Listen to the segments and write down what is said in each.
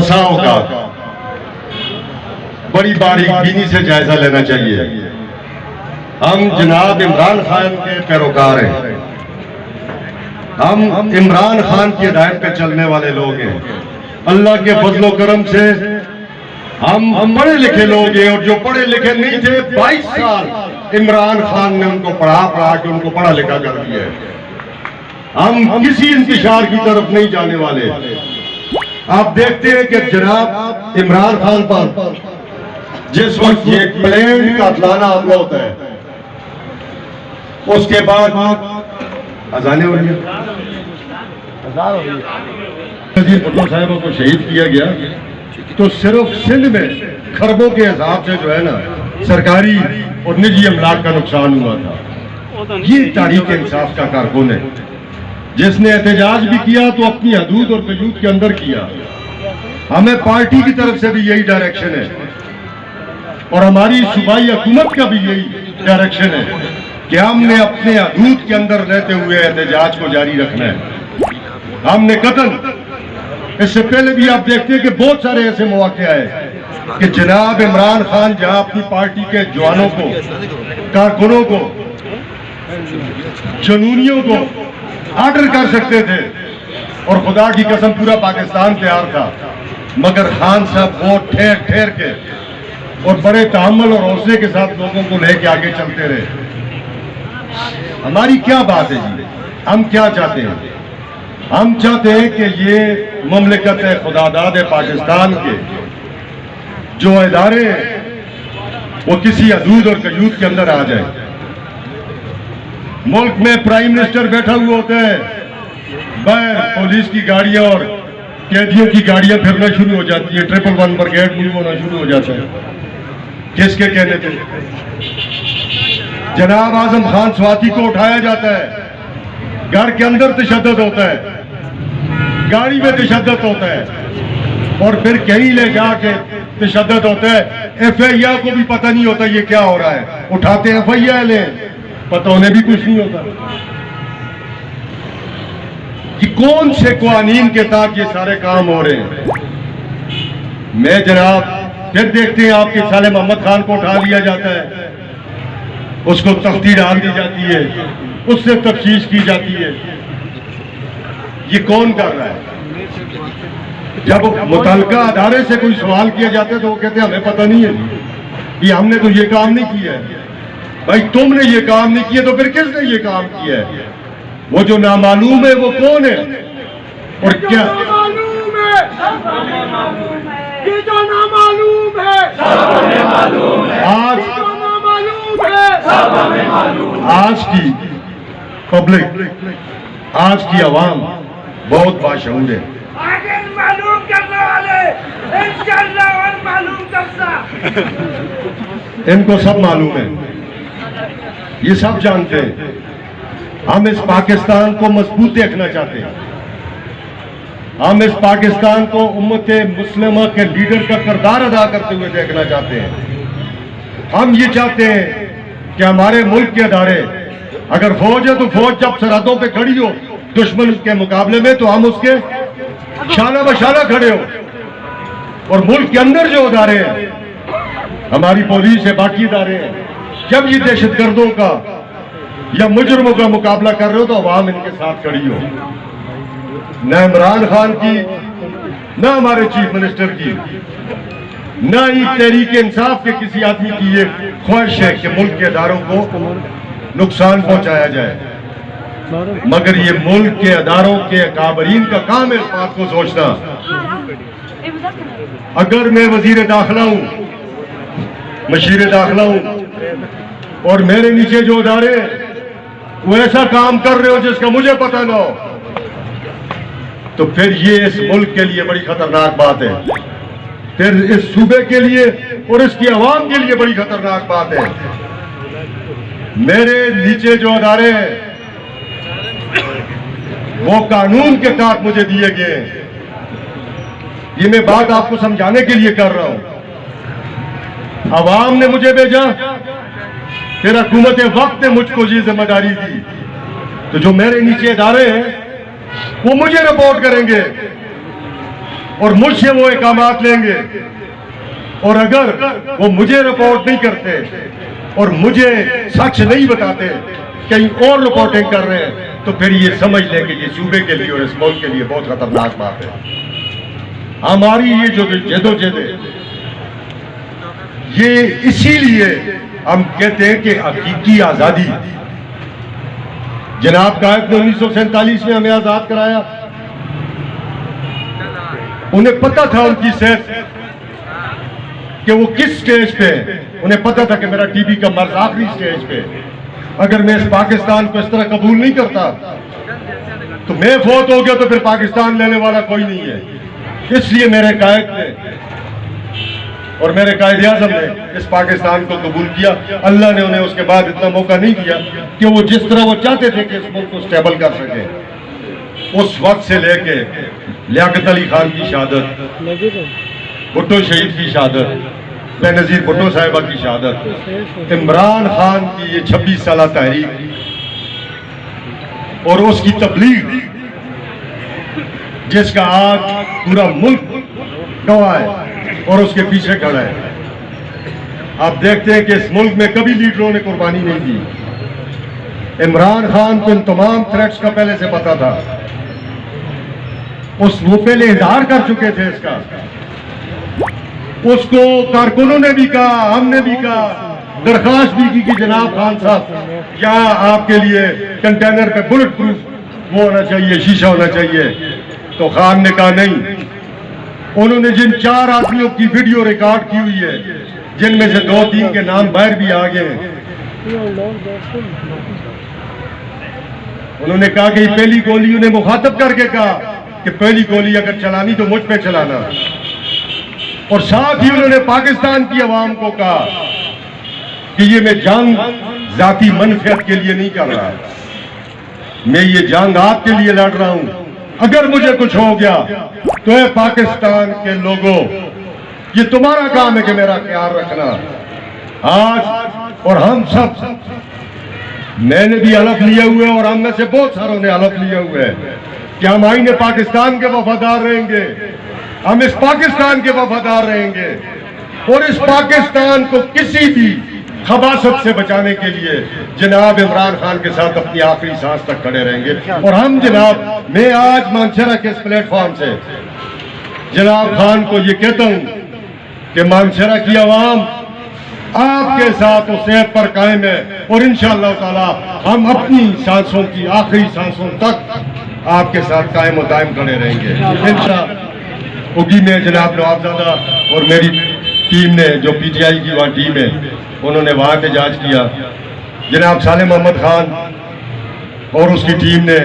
बसाओं का बड़ी बारीकी से जायजा लेना चाहिए। हम जनाब इमरान खान के पैरोकार हैं, हम इमरान खान की हिदायत पे चलने वाले लोग हैं। अल्लाह के फजलो करम से हम पढ़े लिखे लोग हैं, और जो पढ़े लिखे नहीं थे 22 साल इमरान खान ने उनको पढ़ा के उनको पढ़ा लिखा कर दिया है। हम किसी इंतशार की तरफ नहीं जाने वाले। आप देखते हैं कि जनाब इमरान खान पर जिस वक्त ये प्लेन का अतलाना हमला होता है, उसके बाद अजाने हो रही है, भुट्टो साहब को शहीद किया गया, तो सिर्फ सिंध में खरबों के हिसाब से जो है ना सरकारी और निजी अमलाक का नुकसान हुआ था। ये तारीख इंसाफ का कारकुन है, जिसने एहतजाज भी किया तो अपनी हदूद और कयूद के अंदर किया। हमें पार्टी की तरफ से भी यही डायरेक्शन है, और हमारी सूबाई हुकूमत का भी यही डायरेक्शन है कि हमने अपने हदूद के अंदर रहते हुए एहतजाज को जारी रखना है। हमने कतन इससे पहले भी आप देखते हैं कि बहुत सारे ऐसे मौके आए कि जनाब इमरान खान जहां अपनी पार्टी के जवानों को, कारकुनों को, जनूनियों को ऑर्डर कर सकते थे, और खुदा की कसम पूरा पाकिस्तान तैयार था, मगर खान साहब वो ठहर ठहर के और बड़े तहम्मुल और हौसले के साथ लोगों को लेके आगे चलते रहे। हमारी क्या बात है जी, हम क्या चाहते हैं? हम चाहते हैं कि ये ममलिकत खुदादाद पाकिस्तान के जो इदारे वो किसी हदूद और कयूद के अंदर आ जाए। मुल्क में प्राइम मिनिस्टर बैठा हुआ होता है, बाहर पुलिस की गाड़ियां और कैदियों की गाड़ियां फिरना शुरू हो जाती है, 111 ब्रिगेड मूव होना शुरू हो जाता है। किसके कहने पे? जनाब आजम खान स्वाति को उठाया जाता है, घर के अंदर तशद्दुद होता है, गाड़ी में तशद्दुद होता है, और फिर कहीं ले जाके तशद्दुद होता है। FIR को भी पता नहीं होता ये क्या हो रहा है, उठाते हैं FIR ले, पता उन्हें भी कुछ नहीं होता। ये कौन से कानून के तहत ये सारे काम हो रहे हैं? मैं जनाब फिर देखते हैं आपके साले मोहम्मद खान को उठा लिया जाता है, उसको तख्ती डाल दी जाती है, उससे तफ्तीश की जाती है। ये कौन कर रहा है? जब मुतल्लिका अदारे से कोई सवाल किया जाता है तो वो कहते हैं हमें पता नहीं है, ये हमने तो ये काम नहीं किया है। भाई तुमने ये काम नहीं किया तो फिर किसने ये काम किया है? वो जो नामालूम है वो कौन है और क्या? ये जो नामालूम है आज की पब्लिक, आज की आवाम बहुत बाशऊर है। आगे मालूम करने वाले इंशाअल्लाह और मालूम करता, इनको सब मालूम है, ये सब जानते हैं। हम इस पाकिस्तान को मजबूत देखना चाहते हैं। हम इस पाकिस्तान को उम्मत मुस्लिमा के लीडर का किरदार अदा करते हुए देखना चाहते हैं। हम ये चाहते हैं कि हमारे मुल्क के अदारे, अगर फौज है तो फौज जब सरहदों पे खड़ी हो दुश्मन के मुकाबले में, तो हम उसके शाना बशाना खड़े हो। और मुल्क के अंदर जो अदारे हैं, हमारी पुलिस है, बाकी अदारे हैं, जब ये दहशतगर्दों का या मुजरमों का मुकाबला कर रहे हो तो अवाम इनके साथ खड़ी हो। न इमरान खान की, न हमारे चीफ मिनिस्टर की, न ही तहरीक इंसाफ के किसी आदमी की ये ख्वाहिश है कि मुल्क के अदारों को नुकसान पहुंचाया जाए, मगर ये मुल्क के अदारों के काबरीन का काम है इस बात को सोचना। अगर मैं वजीर दाखिला हूं, मशीर दाखिला हूं, और मेरे नीचे जो अदारे वो ऐसा काम कर रहे हो जिसका मुझे पता ना हो, तो फिर ये इस मुल्क के लिए बड़ी खतरनाक बात है, फिर इस सूबे के लिए और इसकी आवाम के लिए बड़ी खतरनाक बात है। मेरे नीचे जो अदारे हैं वो कानून के तहत मुझे दिए गए हैं। ये मैं बात आपको समझाने के लिए कर रहा हूं। अवाम ने मुझे भेजा, फिर हुकूमत वक्त ने मुझको ये जिम्मेदारी दी, तो जो मेरे नीचे इदारे हैं वो मुझे रिपोर्ट करेंगे। और मुझसे वो इकामात लेंगे, और अगर वो मुझे रिपोर्ट नहीं करते और मुझे सच नहीं बताते, कहीं और रिपोर्टिंग कर रहे हैं, तो फिर ये समझ लें कि ये सूबे के लिए और इस मुल्क के लिए बहुत खतरनाक बात है। हमारी ये जो जदोजहद है, ये इसीलिए हम कहते हैं कि हकीकी आजादी, जनाब गायब ने 1947 में हमें आजाद कराया। उन्हें पता था उनकी सेहत कि वो किस स्टेज पे है, उन्हें पता था कि मेरा टीबी का मर्ज आखिरी स्टेज पे है। अगर मैं इस पाकिस्तान को इस तरह कबूल नहीं करता तो मैं फौत हो गया तो फिर पाकिस्तान लेने वाला कोई नहीं है। इसलिए मेरे कायद ने और मेरे कायद आज़म ने इस पाकिस्तान को कबूल किया। अल्लाह ने उन्हें उसके बाद इतना मौका नहीं दिया कि वो जिस तरह वो चाहते थे कि इस मुल्क को स्टेबल कर सके, उस वक्त से लेके लियाकत अली खान की शहादत, भुट्टो शहीद की शहादत, बेनज़ीर भुट्टो साहिबा की शहादत, इमरान खान की ये 26 साल तहरीक और उसकी तबलीग, जिसका आज पूरा मुल्क गवाह है और उसके पीछे खड़ा है। आप देखते हैं कि इस मुल्क में कभी लीडरों ने कुर्बानी नहीं दी। इमरान खान को इन तमाम थ्रेट्स का पहले से पता था, वो पहले इजहार कर चुके थे इसका। उसको कारकुनों ने भी कहा, हमने भी कहा, दरखास्त भी की कि जनाब खान साहब, क्या आपके लिए कंटेनर पे बुलेट प्रूफ वो होना चाहिए, शीशा होना चाहिए। तो खान ने कहा नहीं। उन्होंने जिन 4 आदमियों की वीडियो रिकॉर्ड की हुई है, जिनमें से 2-3 के नाम बाहर भी आ गए हैं, उन्होंने कहा कि पहली गोली, उन्हें मुखातब करके कहा कि पहली गोली अगर चलानी तो मुझ पे चलाना। और साथ ही उन्होंने पाकिस्तान की आवाम को कहा कि ये मैं जंग जाती मनफियत के लिए नहीं कर रहा, मैं ये जंग आपके लिए लड़ रहा हूं। अगर मुझे कुछ हो गया तो है पाकिस्तान के लोगों, ये तुम्हारा काम है कि मेरा ख्याल रखना। आज और हम सब, मैंने भी हलफ लिए हुए और हम में से बहुत सारों ने हलफ लिए हुए हैं कि हम आईने पाकिस्तान के वफादार रहेंगे, हम इस पाकिस्तान के वफादार रहेंगे और इस पाकिस्तान को किसी भी खबासत से बचाने के लिए जनाब इमरान खान के साथ अपनी आखिरी सांस तक खड़े रहेंगे। और हम जनाब, मैं आज मानसरा के इस प्लेटफॉर्म से जनाब खान को ये कहता हूं कि मानसरा की आवाम आपके साथ उस सेहत पर कायम है और इंशाअल्लाह ताला हम अपनी सांसों की आखिरी सांसों तक आपके साथ कायम और दायम खड़े रहेंगे इंशाअल्लाह। उगी में जनाब नवाबजादा और मेरी टीम ने, जो पीटीआई की वहाँ टीम है, उन्होंने वहाँ एहतजाज किया। जनाब साले मोहम्मद खान और उसकी टीम ने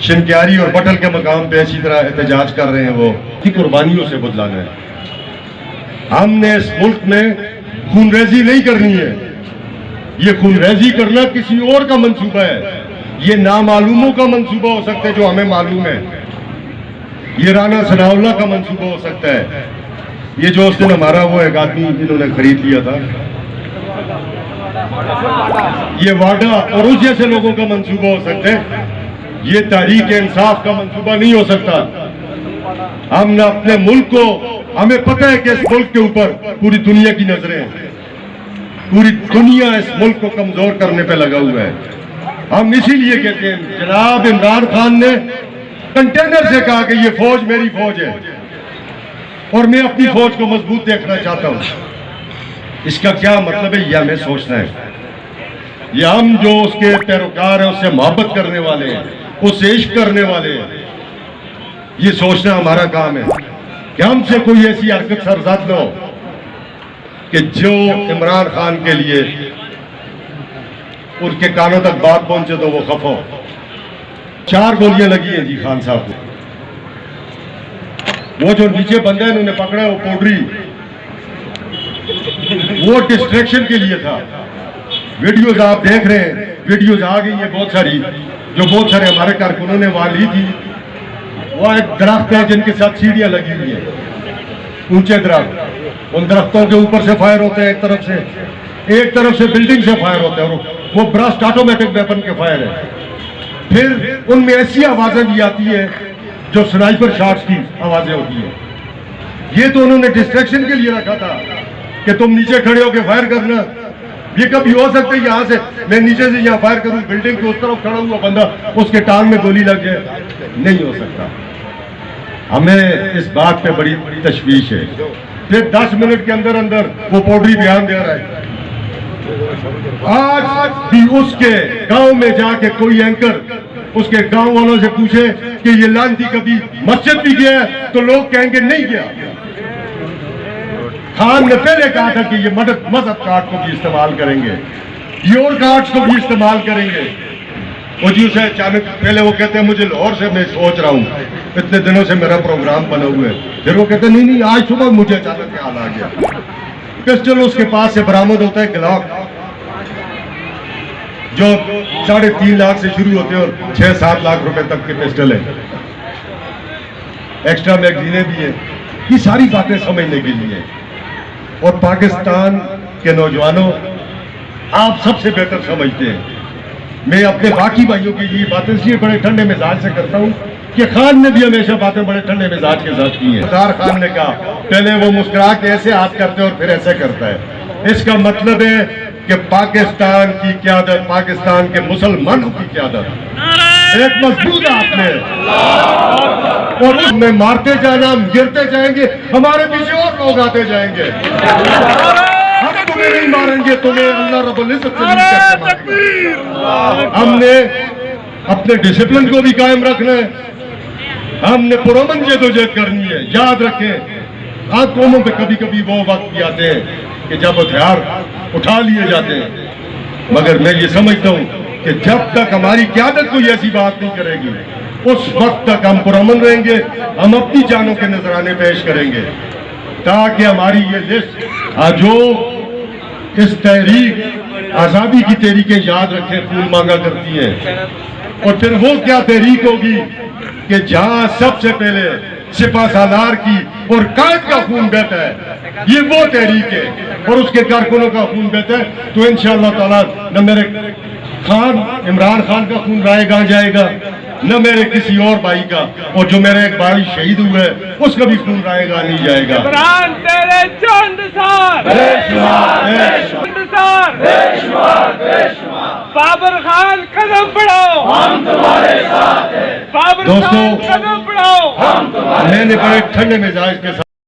शिनक्यारी और बटल के मकाम पे इसी तरह एहतजाज कर रहे हैं। वो की कुर्बानियों से बदलाना है। हमने इस मुल्क में खूनरेजी नहीं करनी है। ये खूनरेजी करना किसी और का मंसूबा है, ये नामालूमों का मंसूबा हो सकता है जो हमें मालूम है। ये राना सनाउल्लाह का मंसूबा हो सकता है। ये जो उस दिन हमारा वो एक आदमी इन्होंने खरीद लिया था, ये वाडा और उस जैसे लोगों का मंसूबा हो सकता है। ये तहरीक इंसाफ का मंसूबा नहीं हो सकता। हमने अपने मुल्क को, हमें पता है कि इस मुल्क के ऊपर पूरी दुनिया की नजरें हैं, पूरी दुनिया इस मुल्क को कमजोर करने पे लगा हुआ है। हम इसीलिए कहते हैं, जनाब इमरान खान ने कंटेनर से कहा कि ये फौज मेरी फौज है और मैं अपनी फौज को मजबूत देखना चाहता हूं। इसका क्या मतलब है, यह हमें सोचना है। ये हम जो उसके पैरोकार हैं, उससे मोहब्बत करने वाले हैं, उससे इश्क करने वाले हैं, ये सोचना हमारा काम है कि हमसे कोई ऐसी हरकत सरजद न हो कि जो इमरान खान के लिए उनके कानों तक बात पहुंचे तो वो खफा हो। 4 गोलियां लगी हैं जी खान साहब को। वो जो नीचे बंदा है उन्होंने पकड़ा, वो पोडरी, वो डिस्ट्रैक्शन के लिए था। वीडियोज आप देख रहे हैं, वीडियोज आ गई है बहुत सारी, जो बहुत सारे हमारे कारकुनों ने वहां ली थी। वह एक दरख्त है जिनके साथ सीढ़ियां लगी हुई है, ऊंचे दरख्त। उन दरख्तों के ऊपर से फायर होते हैं, एक तरफ से बिल्डिंग से फायर होते हैं, और वो ब्रस्ट ऑटोमेटिक वेपन के फायर है। फिर उनमें ऐसी आवाजें भी आती है जो स्नाइपर शॉट्स की आवाजें होती हैं। ये तो उन्होंने डिस्ट्रैक्शन के लिए रखा था कि तुम नीचे खड़े होकर फायर करना। ये कभी हो सकता है यहाँ से मैं नीचे से यहाँ फायर करूं, बिल्डिंग के उस तरफ खड़ा हुआ बंदा उसके टांग में गोली लग जाए? नहीं हो सकता। हमें इस बात पे बड़ी तशवीश है। फिर 10 मिनट के अंदर अंदर वो पौडरी बयान दे रहा है। आज भी उसके गांव में जाके कोई एंकर उसके गांव वालों से पूछे कि ये लांती कभी मस्जिद भी गया है, तो लोग कहेंगे नहीं गया। खान ने पहले कहा था कि ये मजहब कार्ड को भी इस्तेमाल करेंगे, योर कार्ड्स को भी इस्तेमाल करेंगे। वो जी उसे अचानक पहले वो कहते हैं मुझे लाहौर से मैं सोच रहा हूँ, इतने दिनों से मेरा प्रोग्राम बना हुआ है। फिर वो कहते नहीं आज सुबह मुझे अचानक ख्याल आ गया। पिस्टल उसके पास से बरामद होता है ग्लॉक, जो 3.5 लाख से शुरू होते हैं और 6-7 लाख रुपए तक के पिस्टल है। एक्स्ट्रा मैगजीनें भी है। ये सारी बातें समझने के लिए। और पाकिस्तान के नौजवानों, आप सबसे बेहतर समझते हैं। मैं अपने बाकी भाइयों की ये बातें इसलिए बड़े ठंडे मिजाज से करता हूँ कि खान ने भी हमेशा बातें बड़े ठंडे मिजाज के साथ की है। सरदार खान ने कहा पहले वो मुस्कुरा के ऐसे हाथ करते और फिर ऐसे करता है। इसका मतलब है कि पाकिस्तान की क़यादत, पाकिस्तान के मुसलमानों की क़यादत एक मजबूत हाथ में है। और उसमें मारते जाना, हम गिरते जाएंगे, हमारे पीछे और लोग आते जाएंगे। हम तुम्हें नहीं मारेंगे, तुम्हें अल्लाह रब्बुल इज्जत से नहीं करके मारेंगे। हमने अपने डिसिप्लिन को भी कायम रखना है। हमने पुरअमन जदोजहद करनी है। याद रखें, आज कौमों पे कभी कभी वो वक्त भी आते हैं कि जब हथियार उठा लिए जाते हैं, मगर मैं ये समझता हूँ कि जब तक हमारी क़यादत कोई ऐसी बात नहीं करेगी, उस वक्त तक हम पुरअमन रहेंगे। हम अपनी जानों के नजराने पेश करेंगे ताकि हमारी ये लिस्ट जो इस तहरीक आज़ादी की तहरीकें याद रखें खून मांगा करती हैं। और फिर वो क्या तहरीक होगी कि जहां सबसे पहले सिपा सालार की और कायद का खून बहता है, ये वो तहरीक है। और उसके कारकुनों का खून बहता है तो इंशाअल्लाह ताला न मेरे खान इमरान खान का खून रायगां जाएगा, न मेरे किसी और भाई का। और जो मेरा एक भाई शहीद हुआ है उसका भी खून रायगां नहीं जाएगा। इमरान तेरे चंद सार, बाबर खान कदम बढ़ाओ, हम तुम्हारे साथ हैं। बाबर खान कदम बढ़ाओ, हम तुम्हारे। मैंने बड़े ठंडे मिजाज के साथ